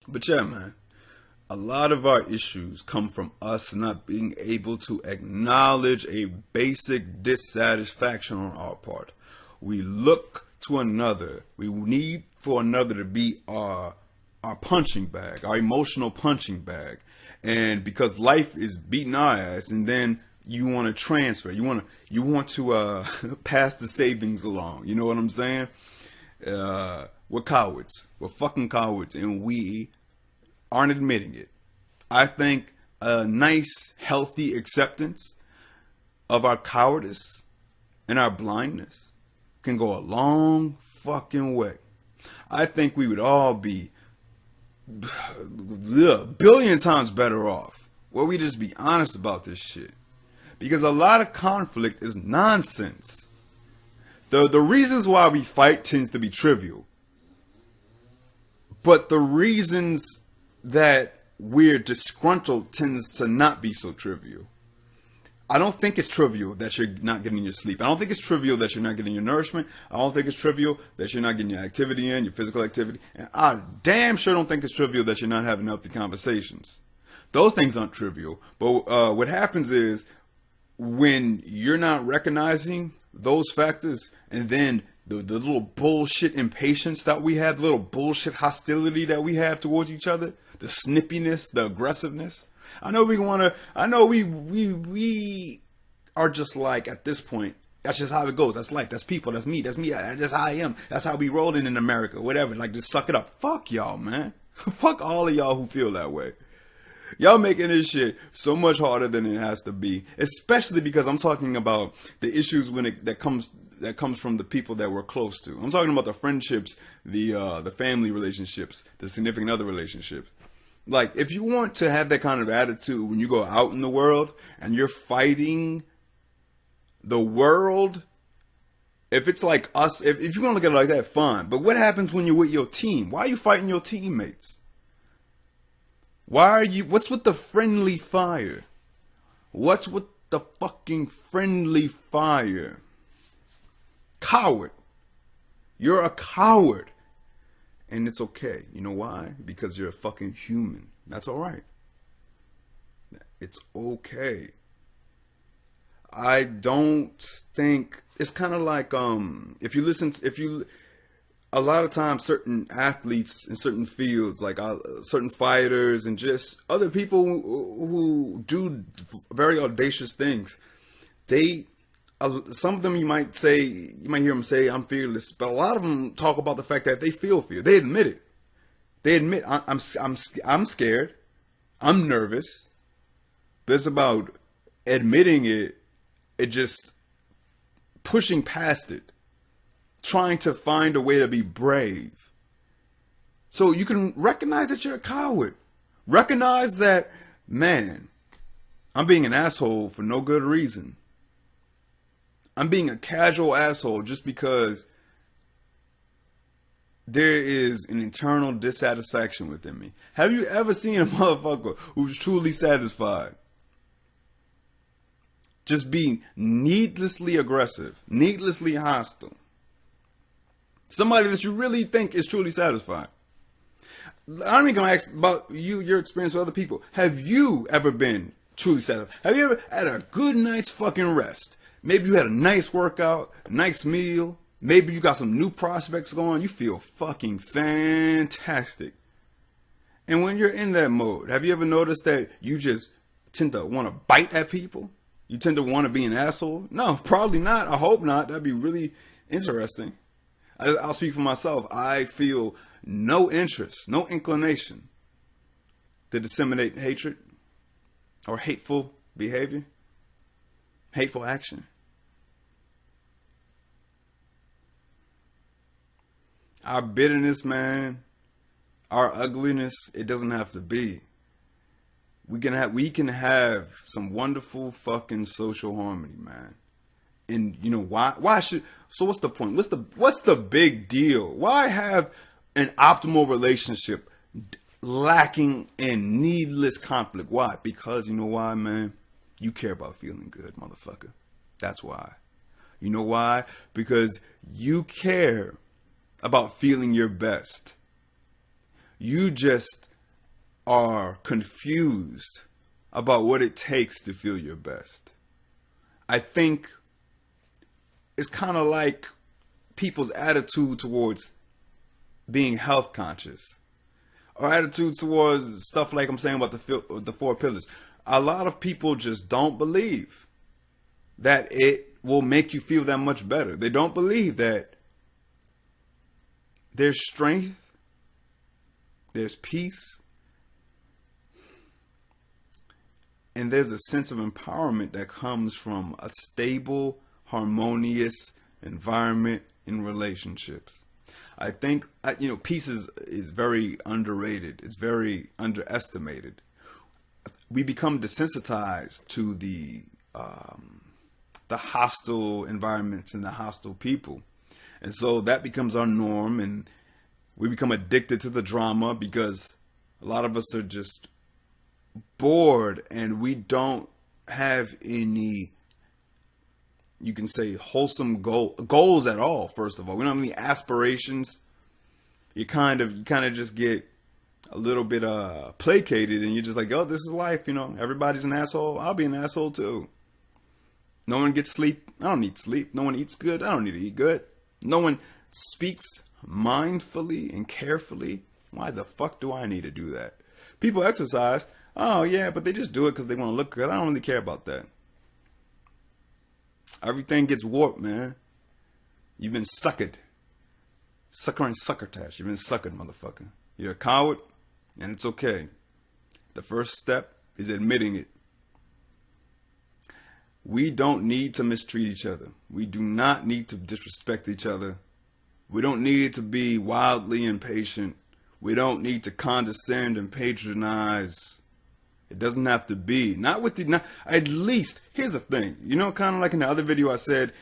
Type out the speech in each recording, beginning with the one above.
But yeah, man, a lot of our issues come from us not being able to acknowledge a basic dissatisfaction on our part. We look to another. We need for another to be our punching bag, our emotional punching bag. And because life is beating our ass, and then you want to transfer, you want to pass the savings along. You know what I'm saying? We're cowards. We're fucking cowards, and we aren't admitting it. I think a nice, healthy acceptance of our cowardice and our blindness can go a long fucking way. I think we would all be a billion times better off where we just be honest about this shit. Because a lot of conflict is nonsense. The reasons why we fight tends to be trivial. But the reasons that we're disgruntled tends to not be so trivial. I don't think it's trivial that you're not getting your sleep. I don't think it's trivial that you're not getting your nourishment. I don't think it's trivial that you're not getting your activity in, your physical activity. And I damn sure don't think it's trivial that you're not having healthy conversations. Those things aren't trivial. But what happens is when you're not recognizing those factors, and then the little bullshit impatience that we have, the little bullshit hostility that we have towards each other, the snippiness, the aggressiveness. I know we want to. I know we are just like at this point. That's just how it goes. That's life. That's people. That's me. That's me. That's how I am. That's how we rolling in America. Whatever. Like just suck it up. Fuck y'all, man. Fuck all of y'all who feel that way. Y'all making this shit so much harder than it has to be. Especially because I'm talking about the issues that comes from the people that we're close to. I'm talking about the friendships, the family relationships, the significant other relationships. Like, if you want to have that kind of attitude when you go out in the world and you're fighting the world, if it's like us, if you want to look at it like that, fine. But what happens when you're with your team? Why are you fighting your teammates? What's with the friendly fire? What's with the fucking friendly fire? Coward. You're a coward. And it's okay. You know why? Because you're a fucking human. That's alright. It's okay. I don't think it's kind of like if you a lot of times certain athletes in certain fields like certain fighters and just other people who do very audacious things, they some of them you might hear them say I'm fearless, but a lot of them talk about the fact that they feel fear. They admit it. They admit I'm scared, I'm nervous, but it's about admitting it. It just pushing past it, trying to find a way to be brave. So you can recognize that you're a coward. Recognize that, man, I'm being an asshole for no good reason. I'm being a casual asshole just because there is an internal dissatisfaction within me. Have you ever seen a motherfucker who's truly satisfied just being needlessly aggressive, needlessly hostile? Somebody that you really think is truly satisfied. I'm even gonna ask about your experience with other people. Have you ever been truly satisfied? Have you ever had a good night's fucking rest? Maybe you had a nice workout, a nice meal. Maybe you got some new prospects going. You feel fucking fantastic. And when you're in that mode, have you ever noticed that you just tend to want to bite at people? You tend to want to be an asshole? No, probably not. I hope not. That'd be really interesting. I'll speak for myself. I feel no interest, no inclination to disseminate hatred or hateful behavior, hateful action. Our bitterness, man, our ugliness, it doesn't have to be. We can have some wonderful fucking social harmony, man. And you know why should so what's the point? What's the big deal? Why have an optimal relationship lacking in needless conflict? Why? Because you know why, man? You care about feeling good, motherfucker. That's why. You know why? Because you care about feeling your best. You just are confused about what it takes to feel your best. I think it's kind of like people's attitude towards being health conscious, or attitude towards stuff like I'm saying about the four pillars. A lot of people just don't believe that it will make you feel that much better. They don't believe that there's strength, there's peace, and there's a sense of empowerment that comes from a stable, harmonious environment in relationships. I think, peace is very underrated. It's very underestimated. We become desensitized to the hostile environments and the hostile people. And so that becomes our norm, and we become addicted to the drama because a lot of us are just bored and we don't have any, you can say, wholesome goals at all. First of all, we don't have any aspirations. You kind of just get a little bit placated, and you're just like, oh, this is life, everybody's an asshole, I'll be an asshole too. No one gets sleep, I don't need sleep. No one eats good, I don't need to eat good. No one speaks mindfully and carefully. Why the fuck do I need to do that? People exercise, oh yeah, but they just do it because they want to look good. I don't really care about that. Everything gets warped, man. You've been suckered. Sucker and succotash. You've been suckered, motherfucker. You're a coward, and it's okay. The first step is admitting it. We don't need to mistreat each other. We do not need to disrespect each other. We don't need to be wildly impatient. We don't need to condescend and patronize. It doesn't have to be. Not with the, at least, here's the thing. Kind of like in the other video I said,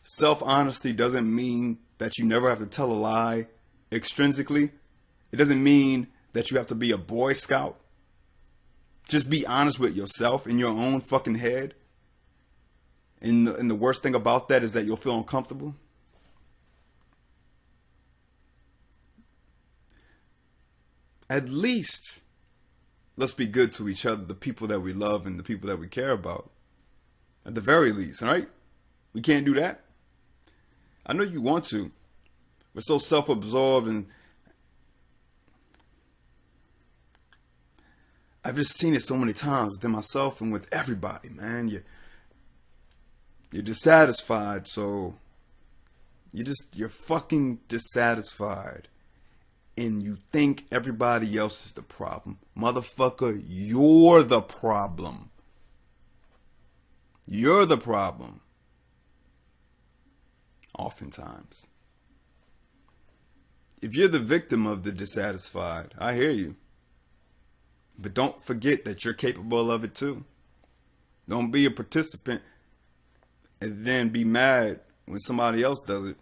self-honesty doesn't mean that you never have to tell a lie extrinsically. It doesn't mean that you have to be a Boy Scout. Just be honest with yourself in your own fucking head. And the worst thing about that is that you'll feel uncomfortable. At least, let's be good to each other, the people that we love and the people that we care about. At the very least, all right? We can't do that. I know you want to. We're so self-absorbed, and I've just seen it so many times within myself and with everybody, man. You're dissatisfied, so you're fucking dissatisfied. And you think everybody else is the problem. Motherfucker, you're the problem. You're the problem. Oftentimes. If you're the victim of the dissatisfied, I hear you. But don't forget that you're capable of it too. Don't be a participant and then be mad when somebody else does it.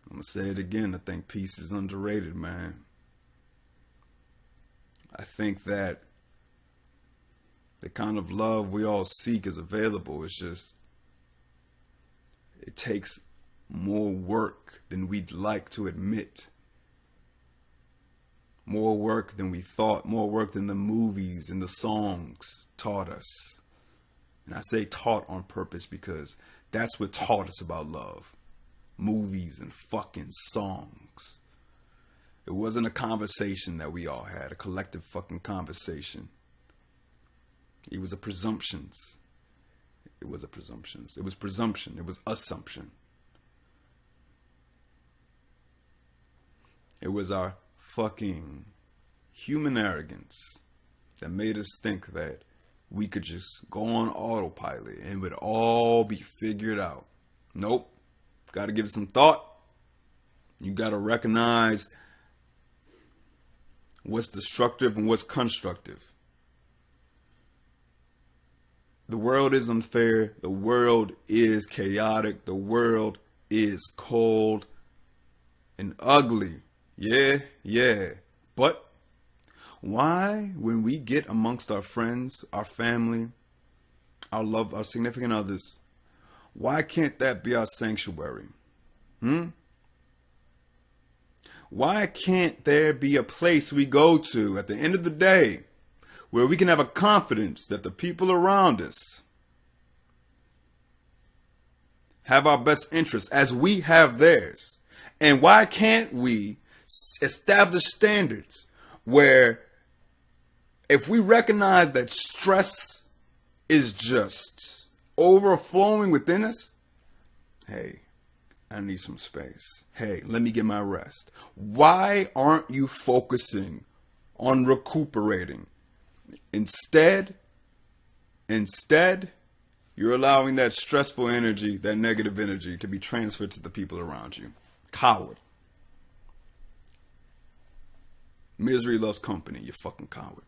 I'm going to say it again. I think peace is underrated, man. I think that the kind of love we all seek is available. It's just, it takes more work than we'd like to admit. More work than we thought. More work than the movies and the songs taught us. And I say taught on purpose because that's what taught us about love. Movies and fucking songs. It wasn't a conversation that we all had, a collective fucking conversation. It was a presumptions. It was presumption. It was assumption. It was our fucking human arrogance that made us think that we could just go on autopilot and it would all be figured out. Nope. Got to give it some thought. You got to recognize what's destructive and what's constructive. The world is unfair. The world is chaotic. The world is cold and ugly. Yeah. But why, when we get amongst our friends, our family, our significant others, Why can't that be our sanctuary? Hmm? Why can't there be a place we go to at the end of the day where we can have a confidence that the people around us have our best interests as we have theirs? And why can't we establish standards where if we recognize that stress is just overflowing within us, hey, I need some space. Hey, let me get my rest. Why aren't you focusing on recuperating? Instead, you're allowing that stressful energy, that negative energy, to be transferred to the people around you. Coward. Misery loves company, you fucking coward.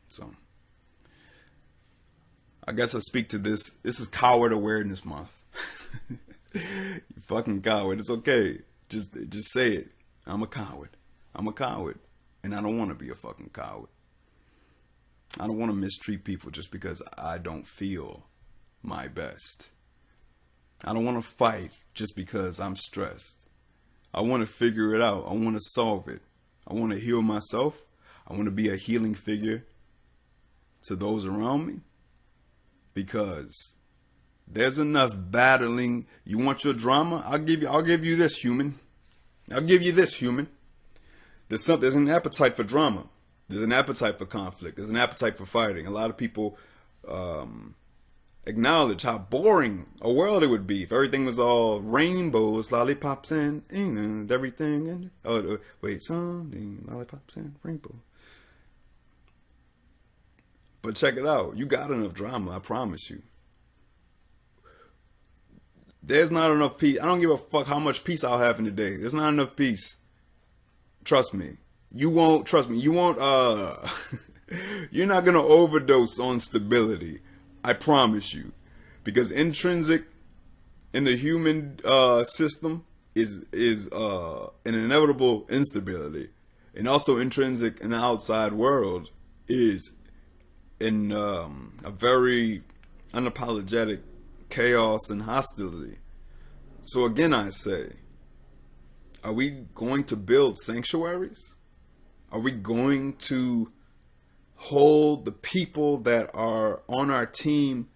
So, I guess I speak to this. This is Coward Awareness Month. You fucking coward. It's okay. Just say it. I'm a coward. I'm a coward. And I don't want to be a fucking coward. I don't want to mistreat people just because I don't feel my best. I don't want to fight just because I'm stressed. I want to figure it out. I want to solve it. I want to heal myself. I want to be a healing figure to those around me. Because there's enough battling. You want your drama? I'll give you this, human. I'll give you this, human. There's an appetite for drama. There's an appetite for conflict. There's an appetite for fighting. A lot of people acknowledge how boring a world it would be if everything was all rainbows, lollipops, and everything. And something, lollipops and rainbow. But check it out. You got enough drama, I promise you. There's not enough peace. I don't give a fuck how much peace I'll have in a day. There's not enough peace. Trust me. You won't, trust me. You won't, you're not going to overdose on stability. I promise you. Because intrinsic in the human system is an inevitable instability. And also intrinsic in the outside world is in a very unapologetic chaos and hostility. So again, I say, are we going to build sanctuaries? Are we going to hold the people that are on our team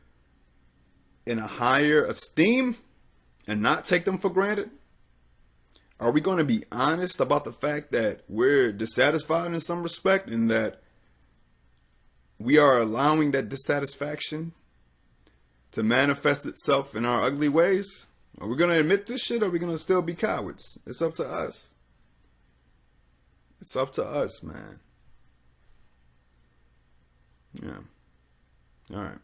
in a higher esteem and not take them for granted? Are we going to be honest about the fact that we're dissatisfied in some respect and that we are allowing that dissatisfaction to manifest itself in our ugly ways? Are we going to admit this shit or are we going to still be cowards? It's up to us. It's up to us, man. Yeah. All right.